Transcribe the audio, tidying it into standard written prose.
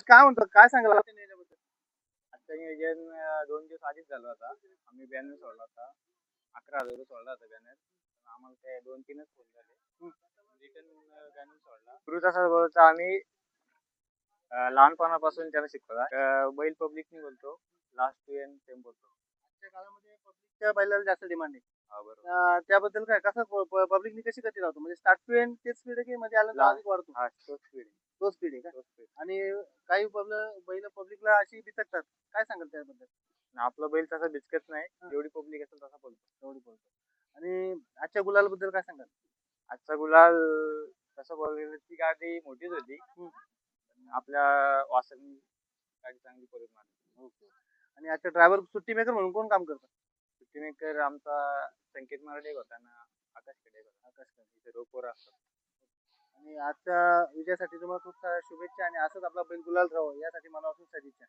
काय म्हणतो, काय सांगाल आजच्या नियोजनाबद्दल? आजचं नियोजन 2 दिवस आधीच झालं होता. आम्ही बॅनर सोडला होता. 11,000 सोडला होता बॅनर. आम्हाला ते 2-3च फोन झाले. रिटर्न बॅनर सोडला. गुरुदासरा बोलतो आम्ही लहानपणापासून त्याला शिकवला. बैल पब्लिकनी बोलतो. लास्ट टू एंड सेम बोलतो. आजच्या काळामध्ये पब्लिकच्या बैलाला जास्त डिमांड आहे. हा बरोबर. त्याबद्दल काय कसं पब्लिकनी कशी गती लावतो, म्हणजे स्टार्ट टू एंड तेच स्पीड आहे की मध्ये आल्यानंतर अधिक वाढतो? हा तोच स्पीड आहे. तो स्पीड आहे का? तोच स्पीड. आणि काही बैल पब्लिकला अशी बिथकतात, काय सांगाल त्याबद्दल? आपला बैल तसा बिचकत नाही. जेवढी पब्लिक असेल तसा बोलतो. तेवढी बोलतो. आणि आजच्या गुलाल बद्दल काय सांगाल? आजचा गुलाल तसं बघायला ती गाडी मोठीच होती. आपल्या वासरनी गाडी चांगली पळून मारली. ओके. आणि आजच्या ड्रायव्हर सुट्टी मेकर म्हणून कोण काम करतं? सुट्टी मेकर आमचा संकेत मराठे होता ना, आकाश खडे होता. आकाश का? इथे रोपोर असतात. आणि आजच्या विजयासाठी तुम्हाला खूप साऱ्या शुभेच्छा आणि असंच आपला बैल गुलाल राहावं यासाठी मनापासून सदिच्छा.